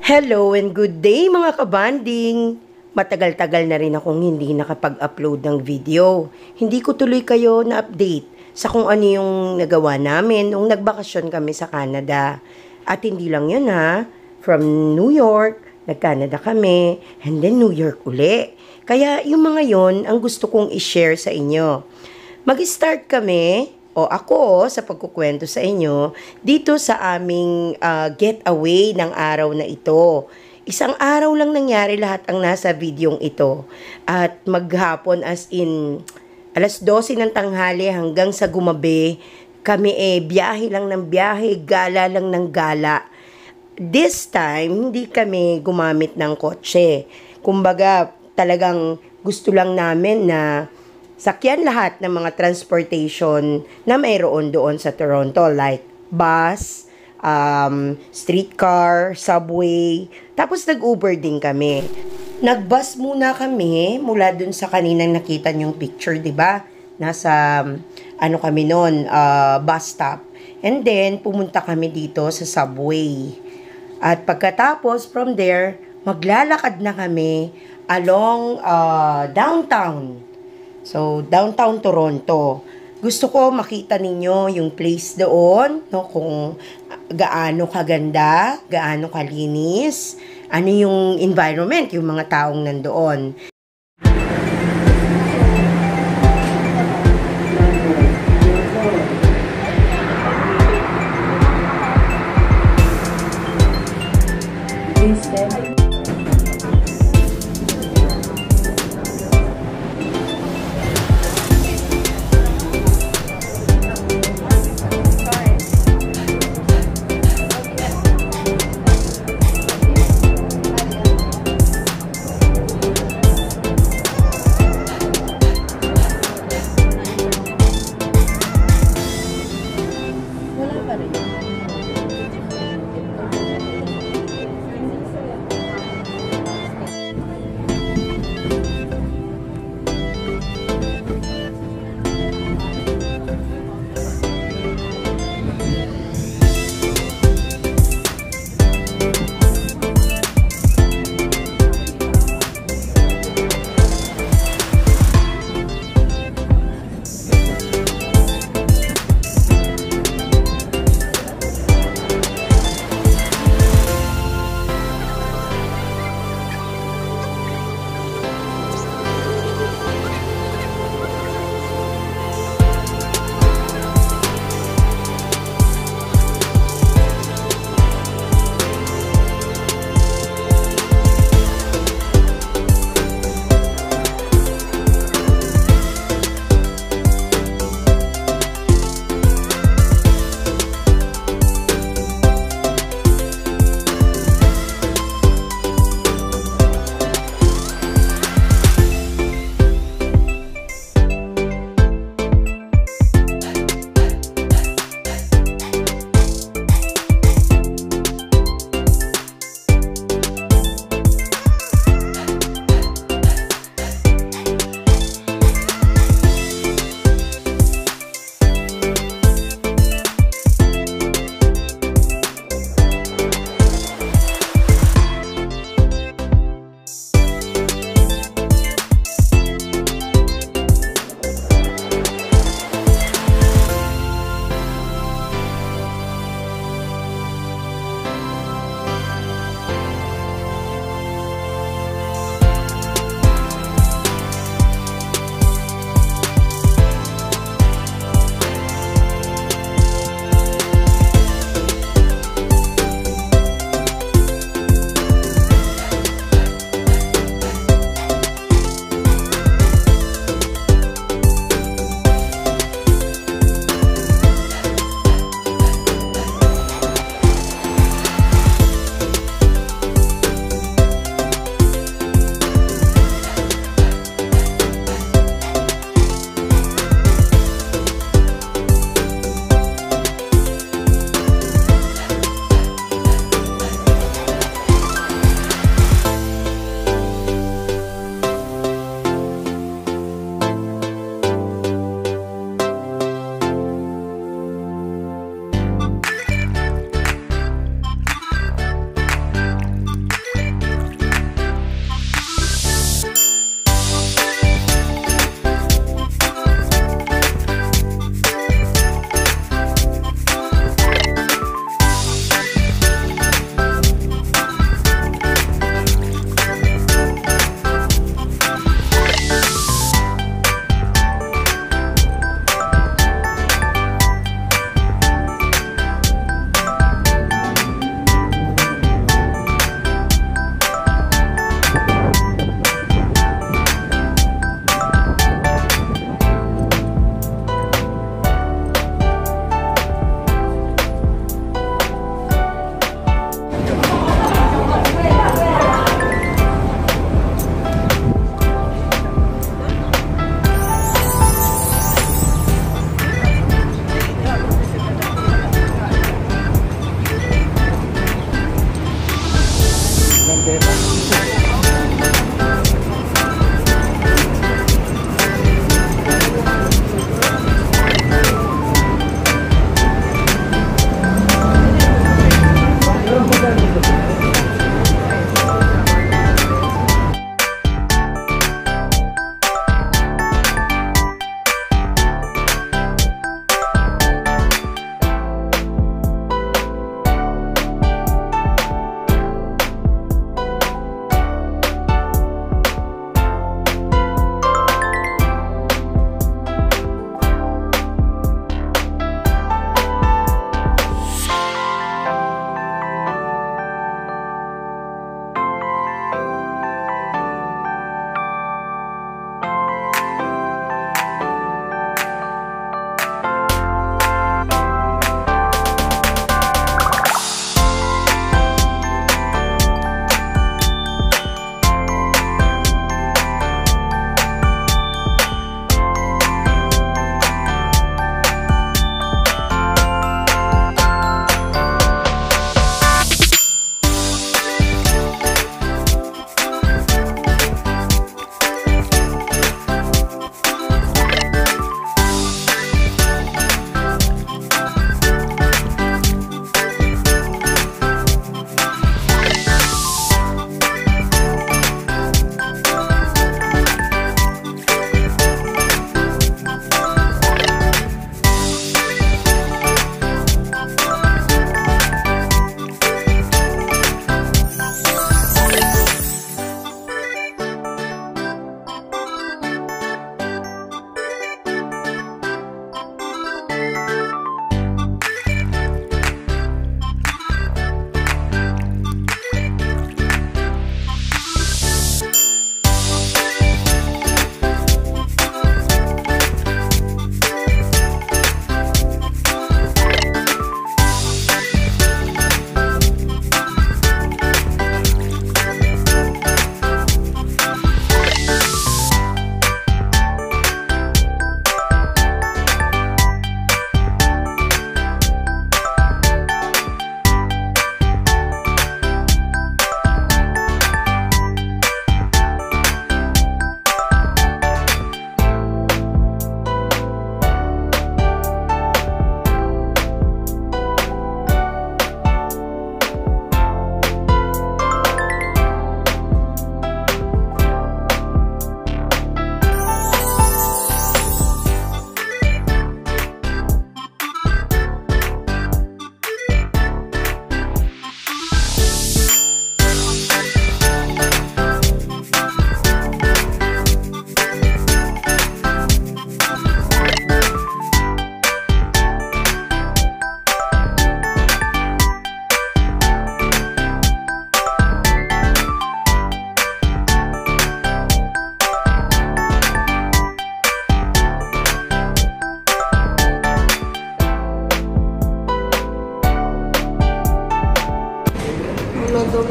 Hello and good day mga kabanding! Matagal-tagal na rin akong hindi nakapag-upload ng video. Hindi ko tuloy kayo na-update sa kung ano yung nagawa namin nung nagbakasyon kami sa Canada. At hindi lang yun ha, from New York, nag-Canada kami, and then New York uli. Kaya yung mga yon ang gusto kong i-share sa inyo. Mag-start kami o ako sa pagkukwento sa inyo dito sa aming getaway ng araw na ito. Isang araw lang nangyari lahat ang nasa videong ito. At maghapon as in alas 12 ng tanghali hanggang sa gumabi, kami biyahe lang ng biyahe, gala lang ng gala. This time, hindi kami gumamit ng kotse. Kumbaga, talagang gusto lang namin na sakyan lahat ng mga transportation na mayroon doon sa Toronto, like bus, streetcar, subway. Tapos nag-Uber din kami. Nag-bus muna kami mula dun sa kaninang nakita niyong picture, di ba? Nasa kami noon, bus stop. And then pumunta kami dito sa subway. At pagkatapos from there, maglalakad na kami along downtown. So, downtown Toronto. Gusto ko makita ninyo yung place doon, no, kung gaano kaganda, gaano kalinis, ano yung environment, yung mga taong nandoon. Todo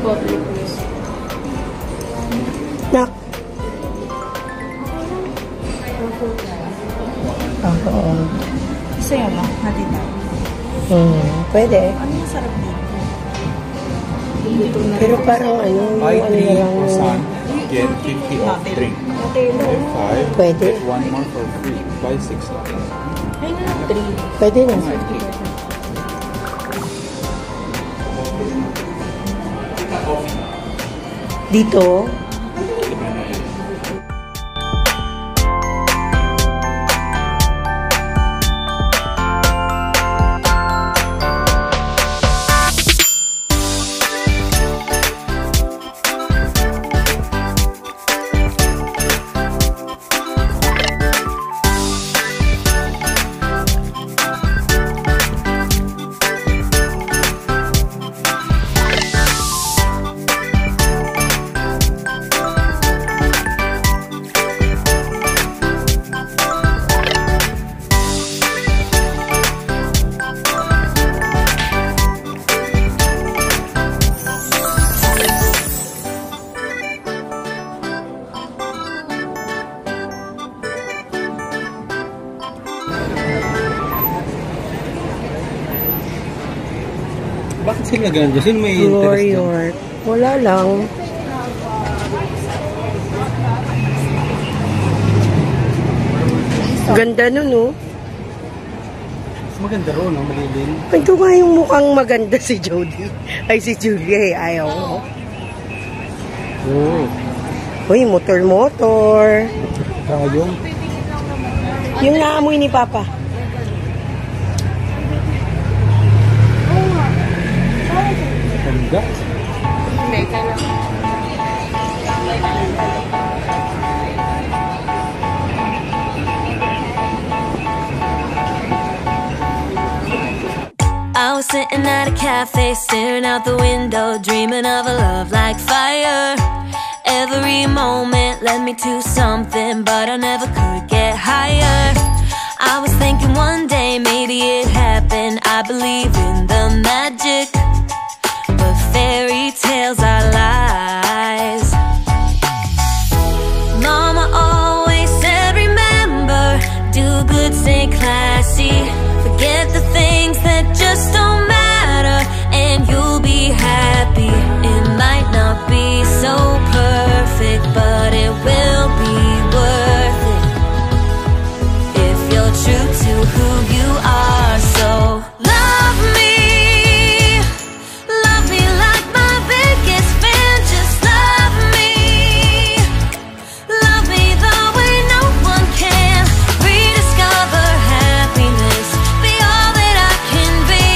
public news. Nak. Oo. Sa'yo lang, natin na. Pwede. Ano yung sarap dito? Pero parang ano, Buy yung 3 lang. croissant, get 50 off drink. Buy 5, Pwede. get 1 more for free. Buy 6 off. Ay nga, 3. Pwede na. Dito, na ganun dyan? Sino may interest New dyan? York. Wala lang. Ganda nun, oh. Mas maganda ro, no? Malilin. Ito nga yung mukhang maganda si Jody. Ay, si Julia, eh. Ayaw ko. Uy, motor-motor. Saka yung Yung naamoy ni Papa. ganda. I was sitting at a cafe, staring out the window, dreaming of a love like fire. Every moment led me to something, but I never could get higher. I was thinking one day maybe it happened. I believe in the magic, but fairy tales are lies. Mama always said, remember, do good, stay classy. Forget the things that just don't matter, and you'll be happy. It might not be so perfect, but it will be worth it if you're true to who you are. So love me like my biggest fan. Just love me the way no one can. Rediscover happiness, be all that I can be.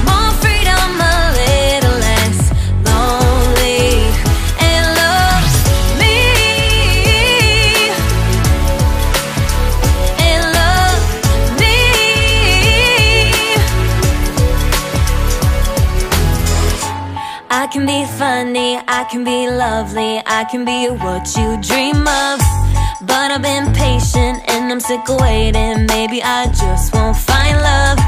More freedom, a little less lonely, and love me, and love me. I can be funny, I can be lovely, I can be what you dream of. But I've been patient and I'm sick of waiting. Maybe I just won't find love.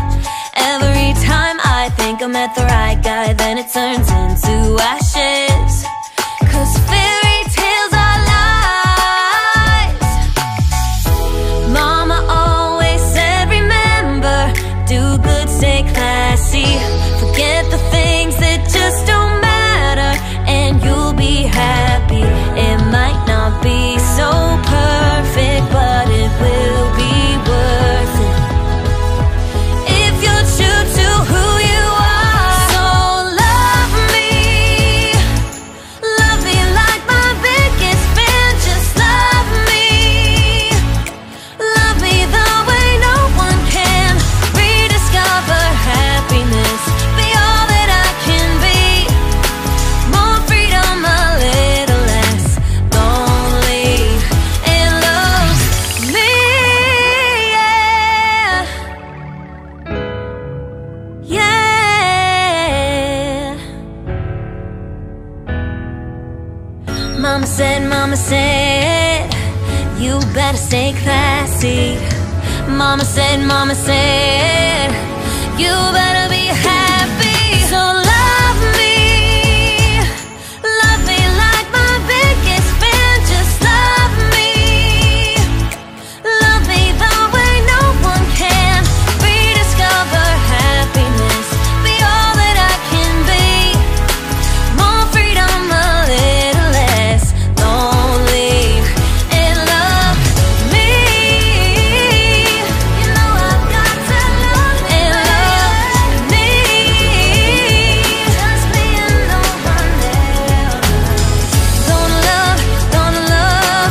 Every time I think I met the right guy, then it turns into ashes. 'Cause fairy tales are lies. Mama always said, remember, do good, stay classy. Forget the things that just don't matter, and you'll be happy. It might not be so perfect, but it will be worth it if you're true to who you are. So love me like my biggest fan. Just love me the way no one can. Rediscover happiness, be all that I can be. More freedom, a little less lonely, and love me, yeah, yeah. Mama said, you better stay classy. Mama said, you better be happy. So love me like my biggest fan. Just love me the way no one can. Rediscover happiness, be all that I can be. More freedom, a little less lonely, and love me. You know I've got to love and love me. Just me and no one else. Gonna love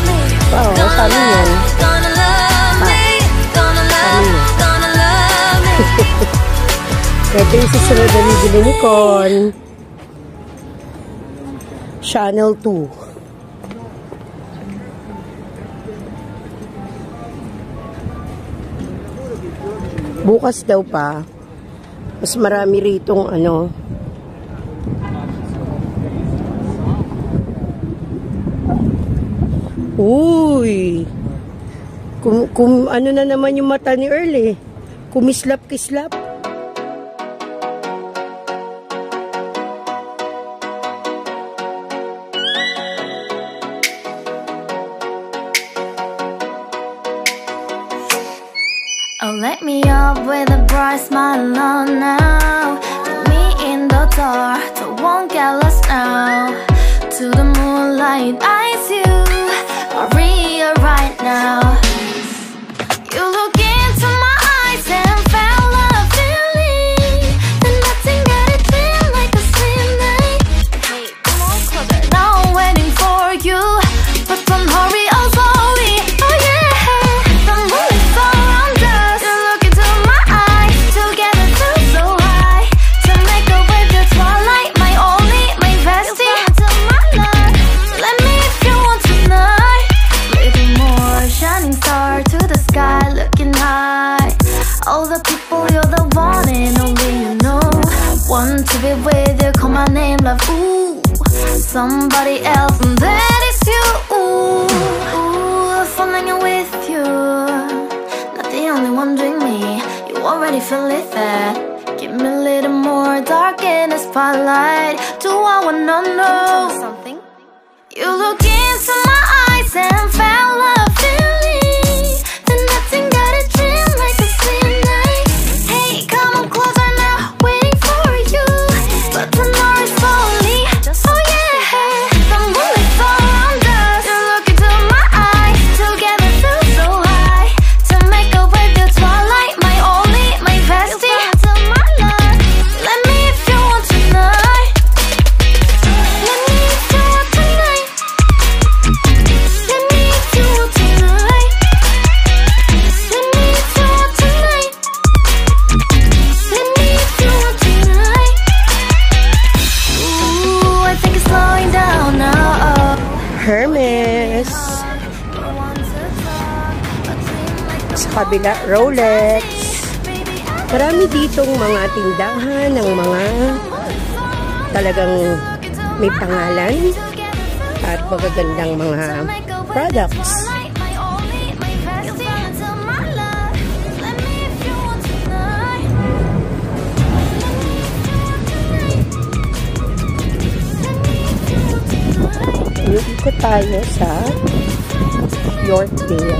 me. Wow, Gonna sabi yan. Gonna love me. Gonna love me. Ito yung susunod na bibili ni Con. Channel 2. Bukas daw pa. Mas marami ritong ano. Uy! Ano na naman yung mata ni Earl eh. Kumislap-kislap. Oh, let me up with a bright smile on now. Put me in door, so won't get lost now. To the moonlight, eyes you, Maria right now. You look into my eyes and felt love feeling. Then nothing got it feel like a slim night. Hey, come on closer. Now I'm waiting for you, but don't hurry, oh slowly. Oh yeah, the moonlight's around us. You look into my eyes, together feel so high. To make a way the twilight, my only, my bestie. Into my life, let me if you want tonight. Little more shining star to the sky, looking high. All the people, you're the one and only you know. Want to be with you, call my name, love, ooh. Somebody else, and that is you, ooh. Falling in with you, not the only one doing me. You already feel it there. Give me a little more dark in the spotlight. Do I wanna know something? You look into my eyes and felt love feeling. Then nothing got a dream like a slim night. Hey, come on closer now, waiting for you. But tomorrow's slowly. Oh yeah, the moonlight's around us. You look into my eyes, together feel so high. To make a way the twilight, my only, my bestie. Into my life, let me if you want tonight. Let me if you want tonight. Let me if you want tonight. Let me if you want tonight. Let me if you want tonight. Ooh, I think it's slowing down now. Hermes. Sa kabila, Rolex. Marami ditong mga tindahan ng mga talagang may pangalan at magagandang mga products. Ikot tayo sa Yorkdale.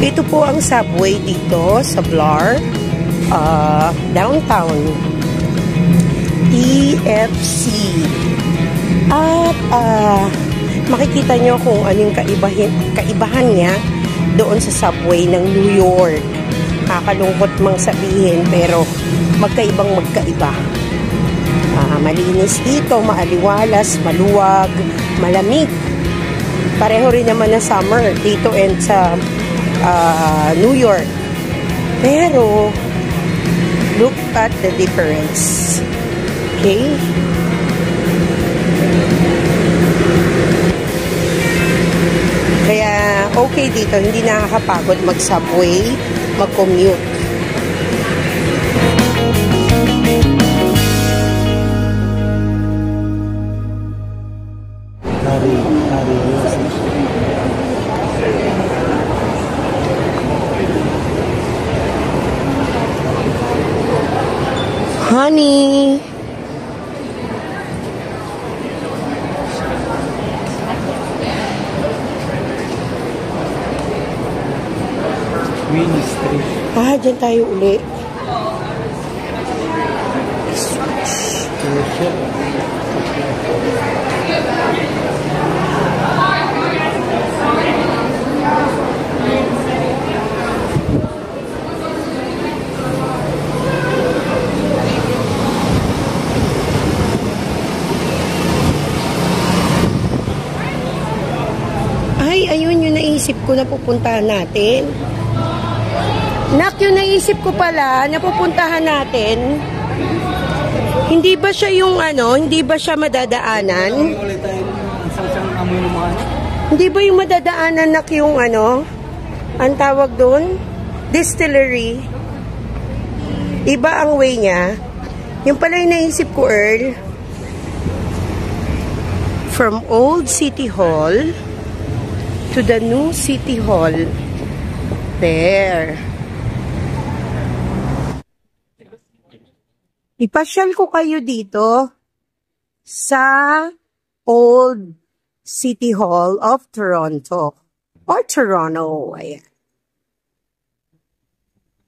Ito po ang subway dito sa Blar, downtown. TFC. At makikita nyo kung anong kaibahan niya doon sa subway ng New York. Kakalungkot mang sabihin, pero magkaibang magkaiba. Malinis dito, maaliwalas, maluwag, malamig. Pareho rin naman na summer dito and sa New York. Pero look at the difference. Okay? Kaya okay dito, hindi nakakapagod mag-subway, mag-commute. Honey. Queen Street. Dyan tayo uli. Ay, ayun naisip ko na pupuntahan natin. Nak, yung naisip ko pala na pupuntahan natin, hindi ba siya yung hindi ba siya madadaanan? Hindi ba yung madadaanan, Nak, yung ang tawag doon? Distillery. Iba ang way niya. Yung pala yung naisip ko, Earl. From old City Hall to the new City Hall. There. Ipasyal ko kayo dito sa old City Hall of Toronto. Or Toronto. Ayan.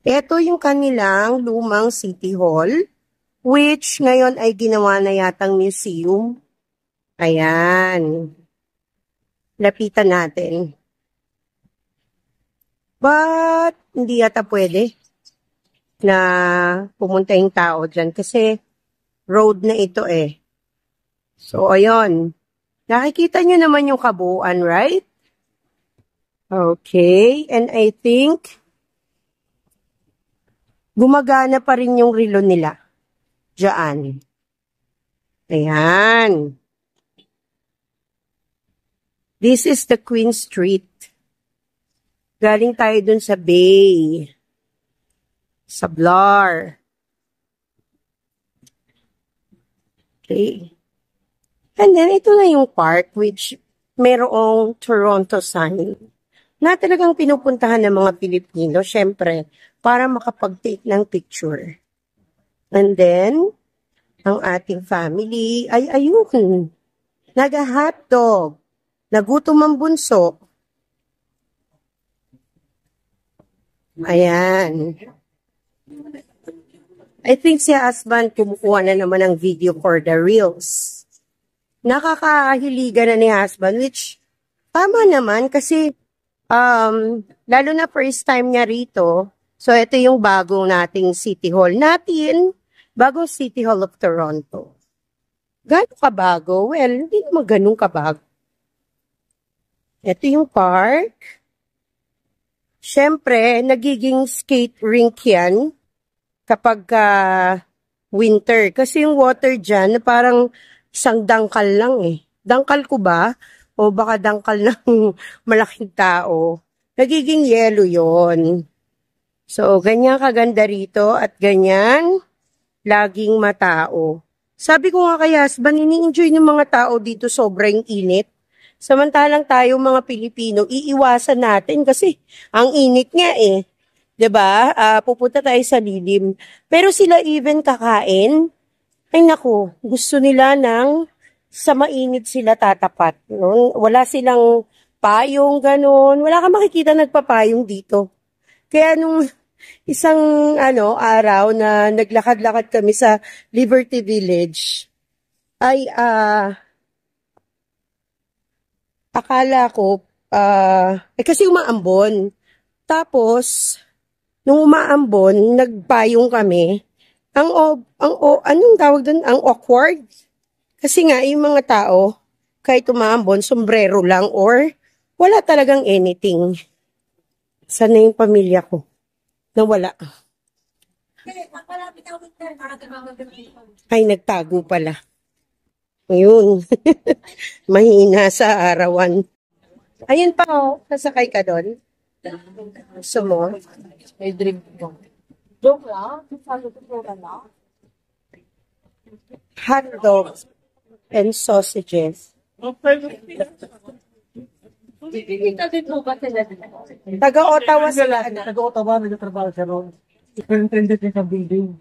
Ito yung kanilang lumang City Hall, which ngayon ay ginawa na yatang museum. Ayan. Lapitan natin. But, hindi yata pwede na pumunta yung tao dyan kasi road na ito eh. So, ayun. Nakikita nyo naman yung kabuuan, right? Okay. And I think gumagana pa rin yung relo nila. Diyan. Ayan. This is the Queen Street. Galing tayo dun sa Bay. Sa Blar. Okay. And then, ito na yung park which merong Toronto sign na talagang pinupuntahan ng mga Pilipino, syempre, para makapag-take ng picture. And then, ang ating family ay ayun. Nag-hotdog. Nagutom ang bunso. Ayan. I think si husband kumukuha na naman ng video for the reels. Nakakahiligan na ni husband, which tama naman kasi lalo na first time niya rito. So ito yung bagong nating City Hall natin. Bagong City Hall of Toronto. Gano'n kabago? Well, hindi naman ganun kabago. Ito yung park. Siyempre, nagiging skate rink yan kapag winter. Kasi yung water dyan, parang isang dangkal lang eh. Dangkal ko ba? O baka dangkal ng malaking tao. Nagiging yellow yon. So, ganyan kaganda rito at ganyan laging matao. Sabi ko nga kay husband, ini-enjoy ng mga tao dito sobrang init. Samantalang tayo mga Pilipino, iiwasan natin kasi ang init nga eh. 'Di ba? Pupunta tayo sa lilim. Pero sila even kakain, ay naku, gusto nila ng sa mainit sila tatapat. No? Wala silang payong ganon. Wala kang makikita nagpapayong dito. Kaya nung isang araw na naglakad-lakad kami sa Liberty Village, ay akala ko, kasi umaambon. Tapos, nung umaambon, nagpayong kami. Anong tawag doon? Ang awkward. Kasi nga, yung mga tao, kahit umaambon, sombrero lang or wala talagang anything. Sana yung pamilya ko? Nawala. Ay, nagtago pala. Ayun. Mahina sa arawan. Ayun pa, nasakay ka doon. Gusto mo? May drink ko. Joke lang? Hot dogs and sausages. Taga-Ottawa sila. Taga-Ottawa, nagtatrabaho siya ron. Superintendent niya sa building.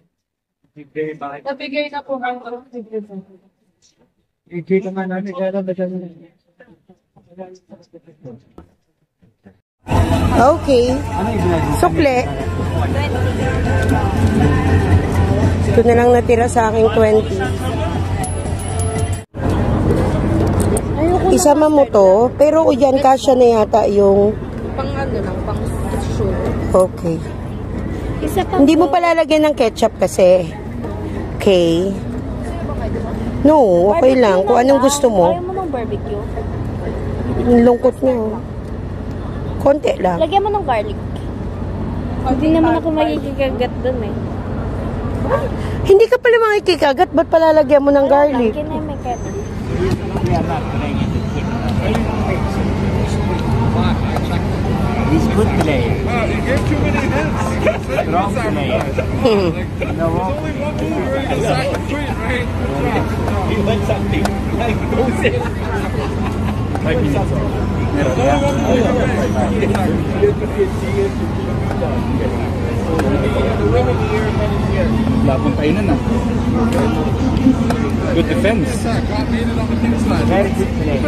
Nabigay na po ang I-check naman namin kaya lang Okay. Sukle. Ito na lang natira sa aking 20. Isama mo to, pero yan kasya na yata yung pang pang texture. okay. Isa pa Hindi mo palalagyan ng ketchup kasi. Okay. No, okay lang. Kung anong gusto mo. Ayaw mo ng barbecue? Ang lungkot niya. Konti lang. Lagyan mo ng garlic. Hindi naman ako magkikagat dun eh. Hindi ka pala makikikagat, ba't palalagyan mo ng garlic? Kinemiket. He's good player. Strong player. No. He wants something. 5 minutes. Labang kainan na. Good defense. Very good play.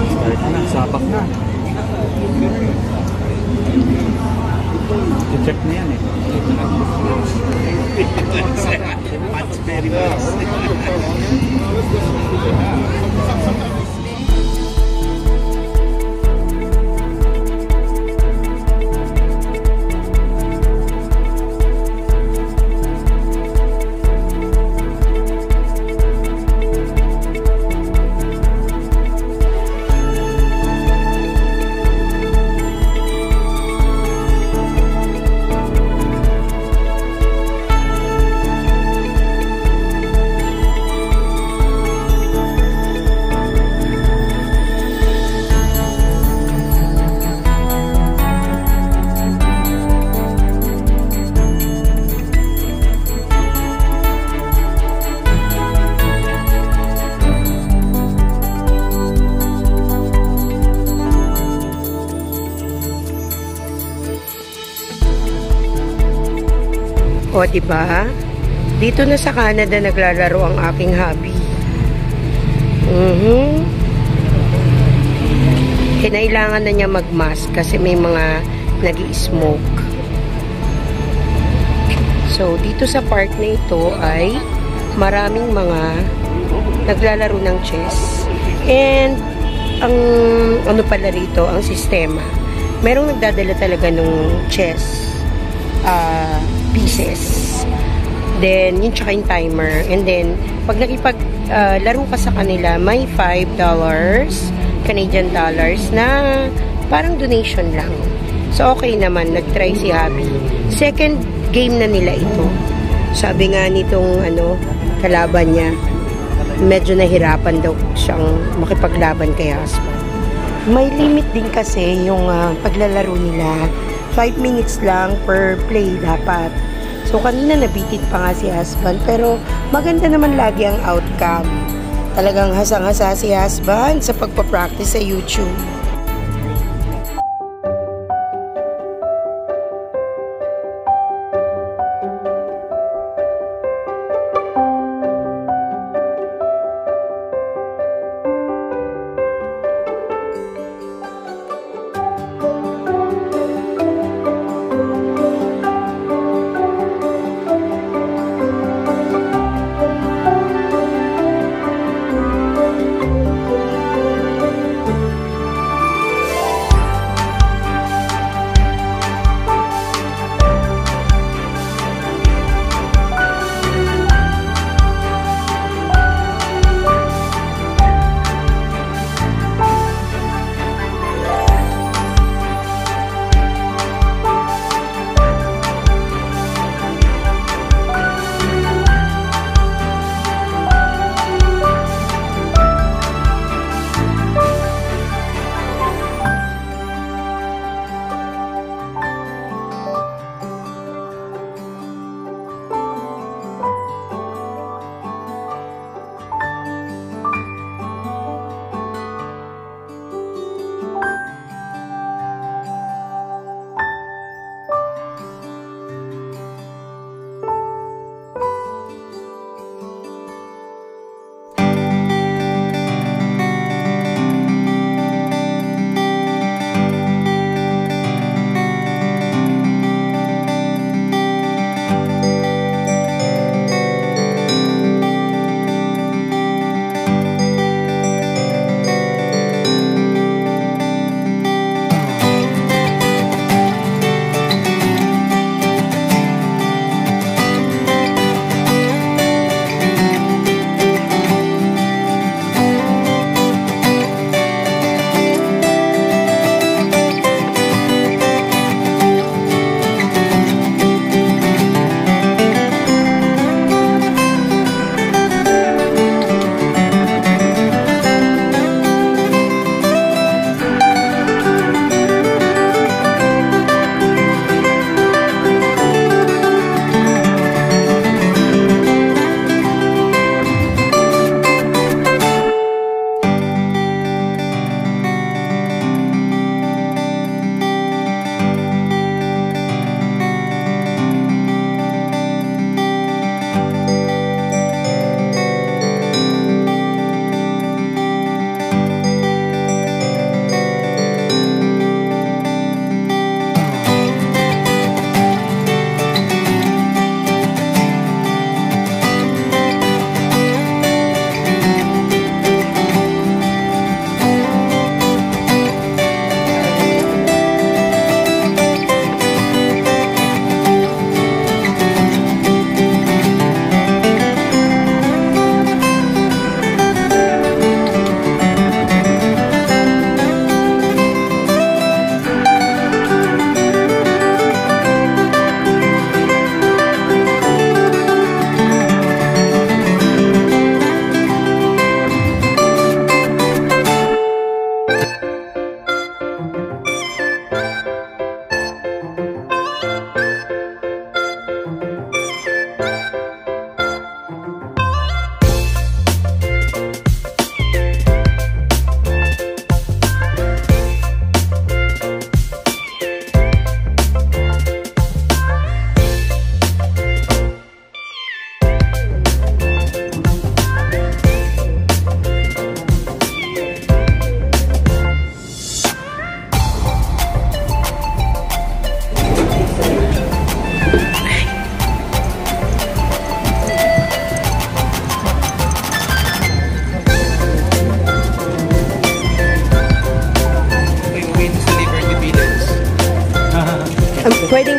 Start na, sapak na. I-check na yan eh. That's very well. O, diba? Dito na sa Canada naglalaro ang aking hobby. Kinailangan na niya mag-mask kasi may mga nag-i-smoke. So, dito sa park na ito ay maraming mga naglalaro ng chess. And, ang ano pala rito, ang sistema. Merong nagdadala talaga ng chess pieces. Then, yun tsaka yung timer. And then, pag nakipag-laro ka sa kanila, may $5 Canadian dollars na parang donation lang. So, okay naman. Nag-try si Abby. Second game na nila ito. Sabi nga nitong kalaban niya, medyo nahirapan daw siyang makipaglaban kay husband. May limit din kasi yung paglalaro nila. 5 minutes lang per play dapat. So, kanina nabitin pa nga si husband. Pero, maganda naman lagi ang outcome. Talagang hasang-hasa si husband sa pagpapractice sa YouTube.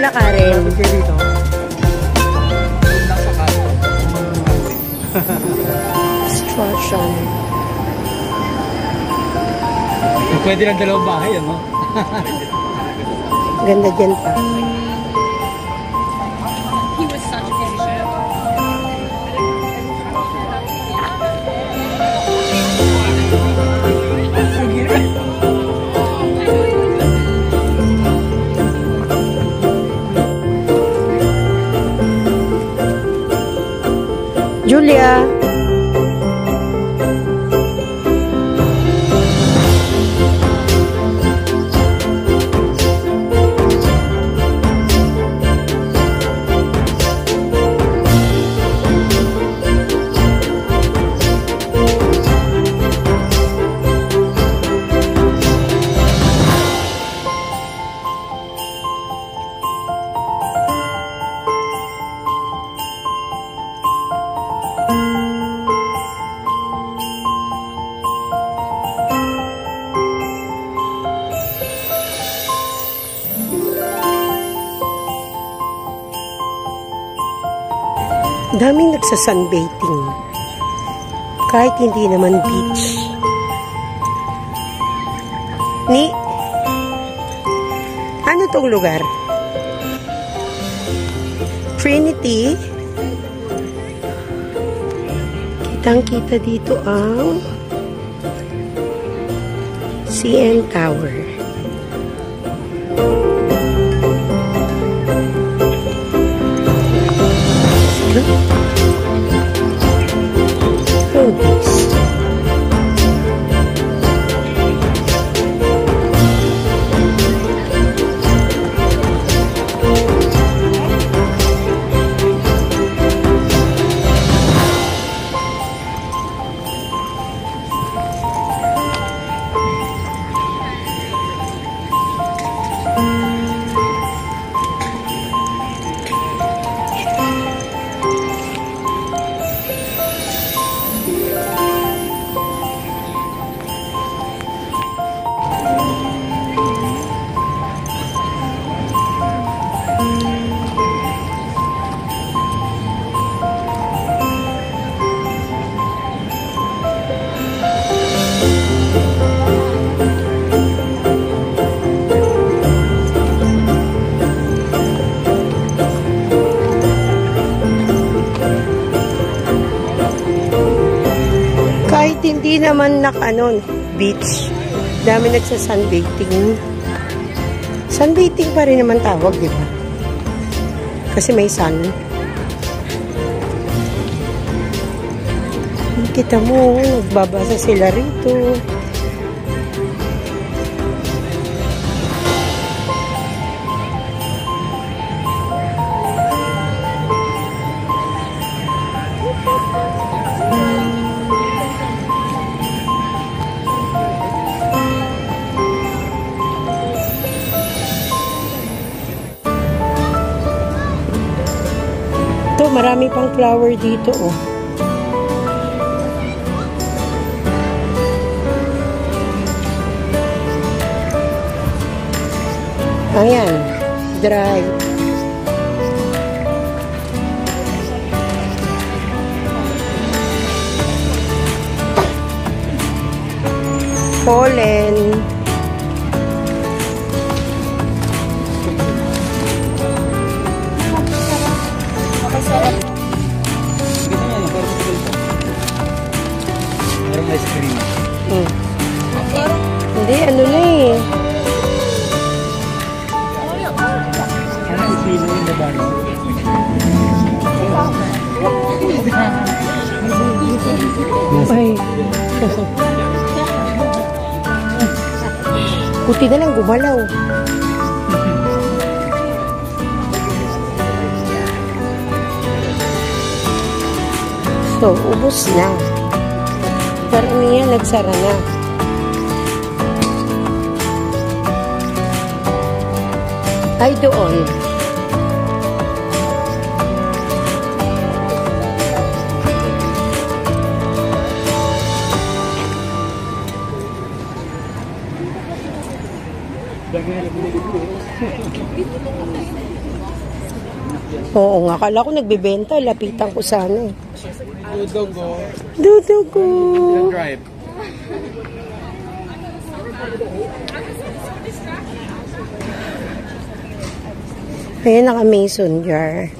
natin lakarin. Kasi dito. Construction. Pwede lang dalawang bahay, ano? Ganda dyan pa. Julia. Daming nagsa-sunbathing. Kahit hindi naman beach. Ano tong lugar? Trinity. Kitang-kita dito ang CN Tower. Kahit hindi naman beach. Dami nagsa-sunbathing. Sunbathing pa rin naman tawag, di ba? Kasi may sun. Kita mo, nagbabasa sila rito. Marami pang flower dito, oh. Ayan, dry. Pollen. Ice cream. Hindi, ano na eh. Ano yung yung baba? Ay. Puti na lang gumalaw. So, ubos na. Karamihan nagsara na. Ay, doon. Oo nga, akala ko nagbebenta. Lapitan ko sana eh. Dudugo. Dudugo. Drive. Ayan, naka-mason jar.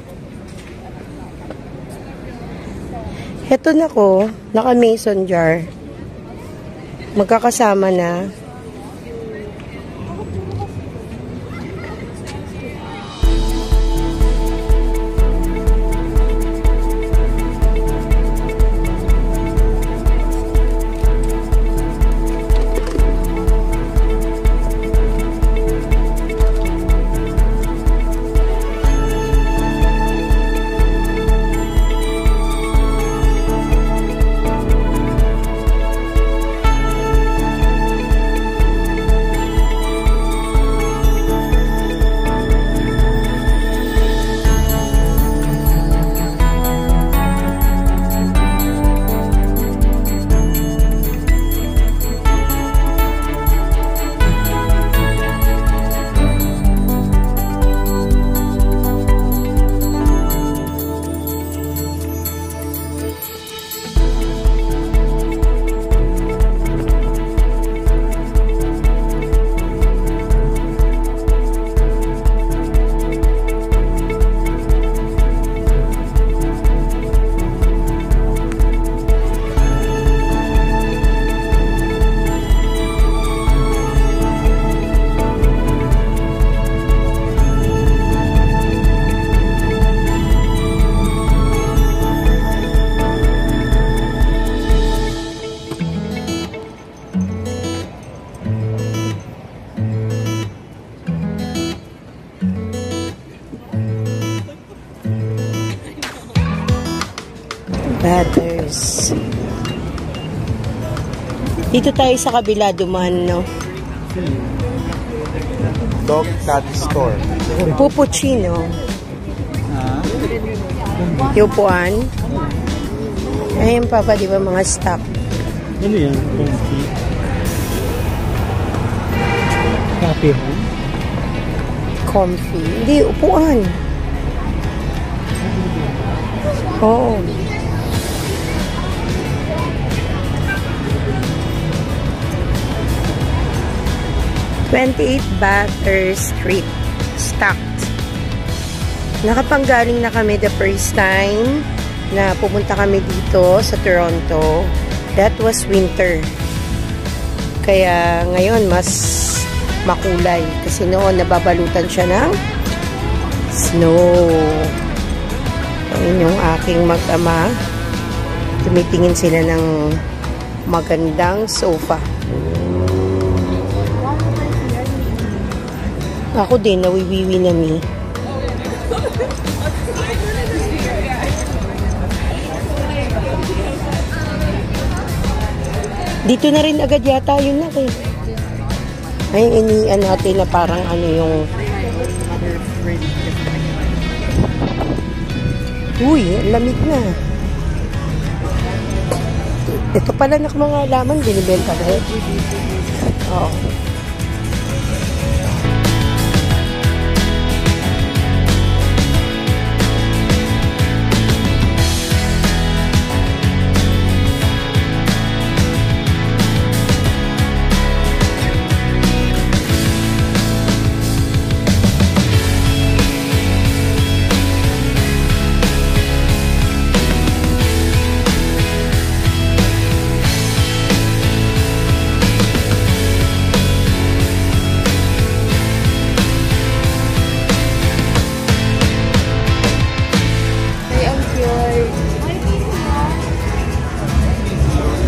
Heto na ko, naka-mason jar. Magkakasama na. Batters. Dito tayo sa kabila duman, no? Dog cat store. Pupuccino. Yung upuan. Ayun pa di ba mga stock? Ano yan? Coffee. Coffee home? Comfy. Hindi, upuan. Oo. "28 Batter Street, stocked." Nakapanggaling na kami the first time na pumunta kami dito sa Toronto. That was winter. Kaya ngayon mas makulay kasi noon nababalutan siya ng snow. Ayun yung aking mag-ama. Tumitingin sila ng magandang sofa. Ako din, nawiwiwi na mi. Dito na rin agad yata yun na eh. Ay, inian natin na parang ano yung... Uy, lamig na. Ito pala na mga laman, binibenta ba eh? Oo.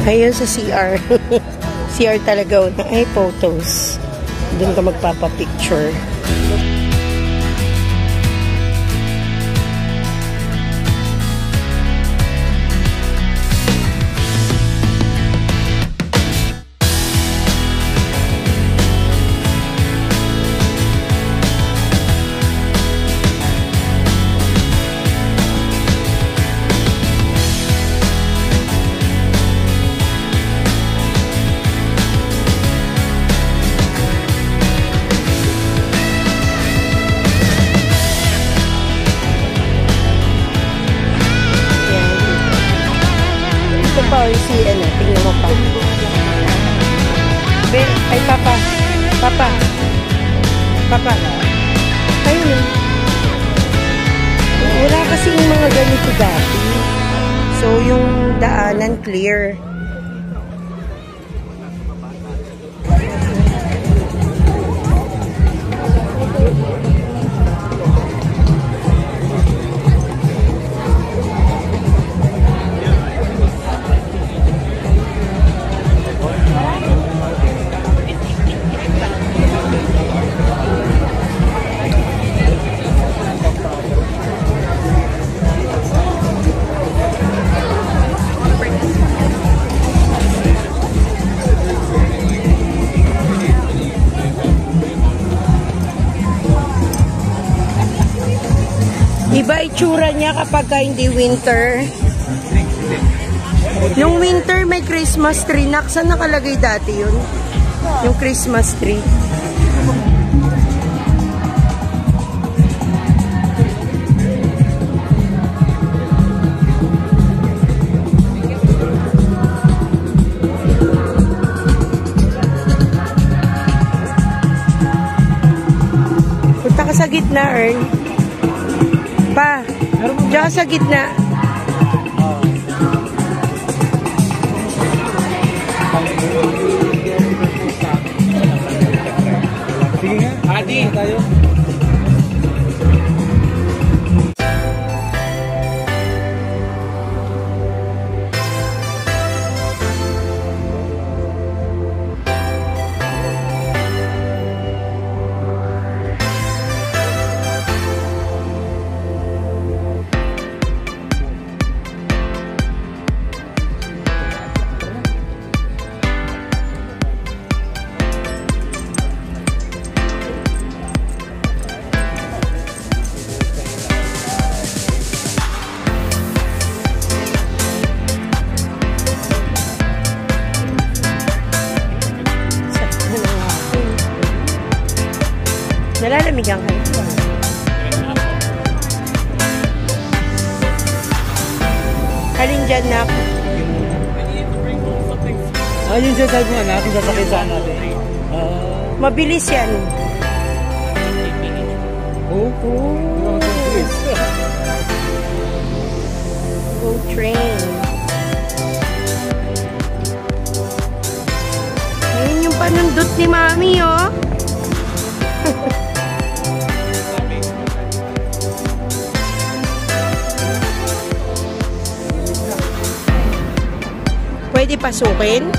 Ayun sa CR. CR talaga. Ay, photos. Doon ka magpapapicture. tingnan mo pa. Ay, Papa. Papa. Papa. Ayun. Wala kasi yung mga ganito dati. So, yung daanan clear. Iba itsura niya kapag hindi winter. Yung winter may Christmas tree. Saan nakalagay dati yun? Yung Christmas tree. Punta ka sa gitna, Earl. Pa, diyan sa gitna. Sige nga. Adi. Tayo. Nalalamig ang kayo. Halin dyan na ako. Yun siya sabi nga natin sasakit saan natin. Mabilis yan. Go train. Ayun yung panundot ni Mami, oh. Pwede pasukin?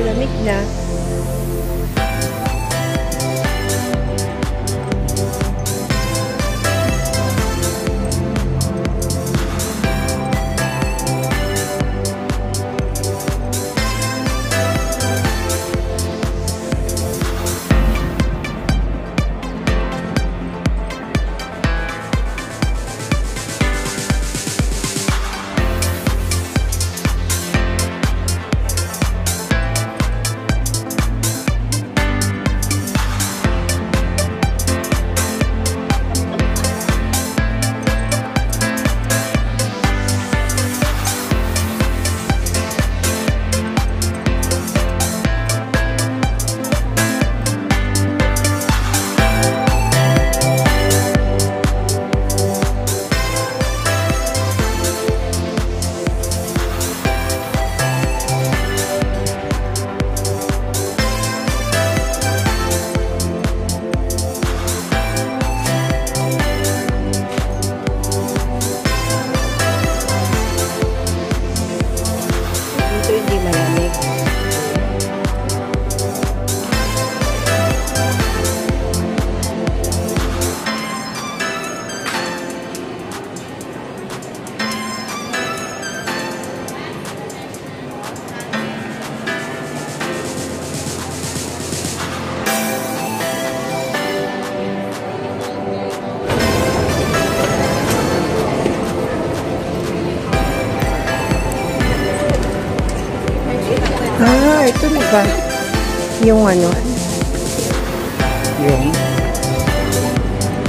malamig na. Ito na ba? Yung ano? Yung?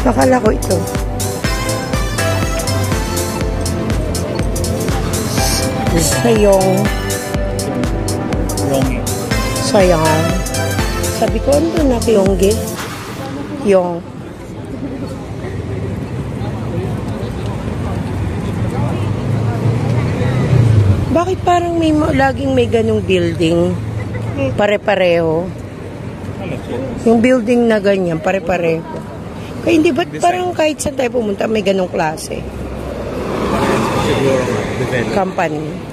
Akala ko ito. Sayong. Yongi. Sayang. Sabi ko, ano na kiyongge? Yung. Bakit parang laging may ganong building? Pare-pareho. Yung building na ganyan, pare-pareho. Kaya hindi ba't parang kahit saan tayo pumunta, may ganong klase? Siguro develop. Company.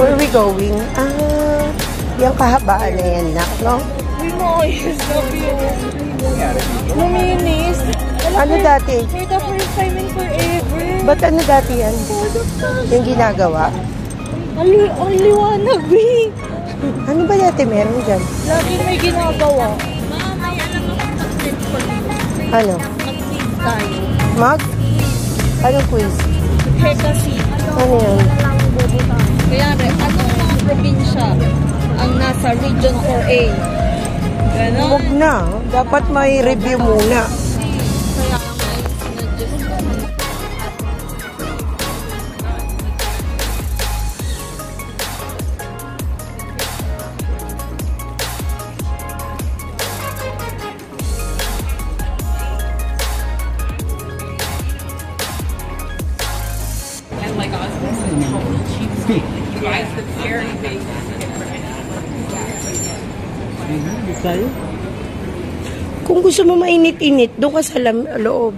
Where are we going? Yung kahabaan na yan, no? Luminis. Ano dati? For the first time in forever. Ba't ano dati yan? Yung ginagawa? Ang liwanag, eh. Ano ba dati meron dyan? Lagi may ginagawa. Ano? Mag-quiz tayo. Mag? Anong quiz? Kasi, Ano yan? kaya anong mga probinsya ang nasa Region 4A? Ganon. Huwag na. Dapat may review muna. Kaya ang may sinadjust ko. Kung gusto mo mainit-init, doon ka sa loob.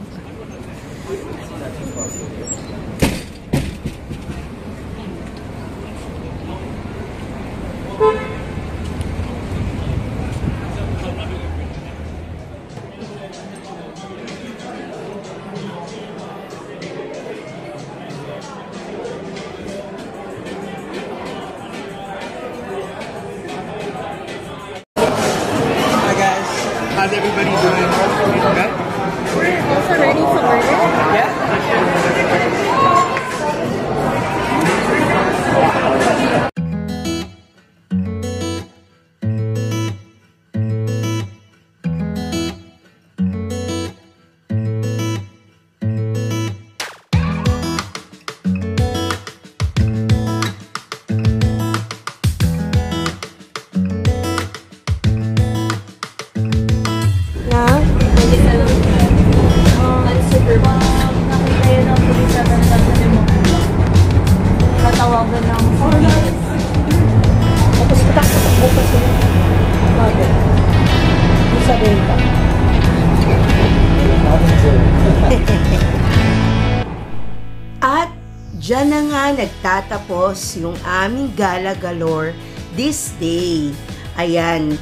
Hi guys, how's everybody doing? Good? Also ready to order? Yeah? Na? Super Bowl. Nakita yun ang pulis at ang sabi mo. Tatawagan ng police. Tapos patak bukas yun. Bakit? Yung sa renta. At dyan na nga nagtatapos yung aming gala galore this day. Ayan,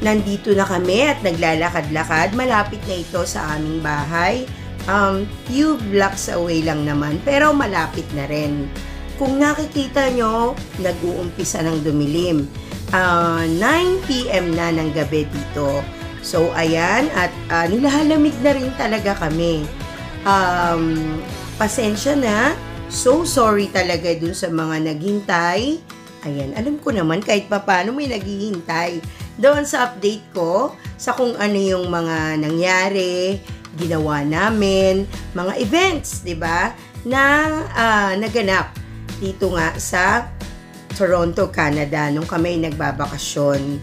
nandito na kami at naglalakad-lakad. Malapit na ito sa aming bahay. Few blocks away lang naman, pero malapit na rin. Kung nakikita nyo, nag-uumpisa ng dumilim. 9 PM na ng gabi dito. So, ayan, at nilahalamig na rin talaga kami. Pasensya na. So sorry talaga dun sa mga naghintay. Ayan, alam ko naman kahit papaano may naghihintay doon sa update ko sa kung ano yung mga nangyari, ginawa namin, mga events, 'di ba? Na naganap dito nga sa Toronto, Canada nung kami nagbabakasyon.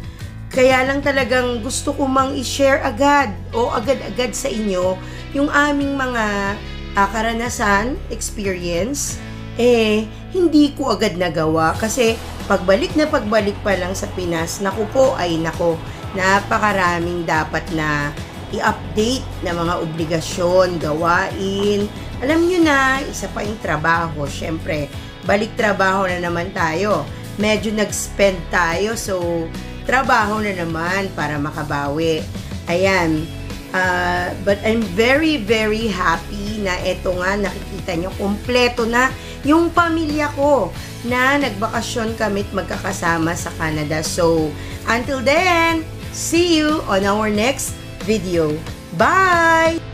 Kaya lang talagang gusto ko mang i-share agad o agad-agad sa inyo yung aming mga karanasan, experience, hindi ko agad nagawa kasi pagbalik pa lang sa Pinas, naku po ay naku, napakaraming dapat na i-update na mga obligasyon, gawain. Alam nyo na, isa pa yung trabaho, syempre, balik trabaho na naman tayo. Medyo nag-spend tayo, so trabaho na naman para makabawi. Ayan. But I'm very, very happy na eto nga, nakikita nyo, kompleto na yung pamilya ko na nagbakasyon kami at magkakasama sa Canada. So, until then, see you on our next video. Bye!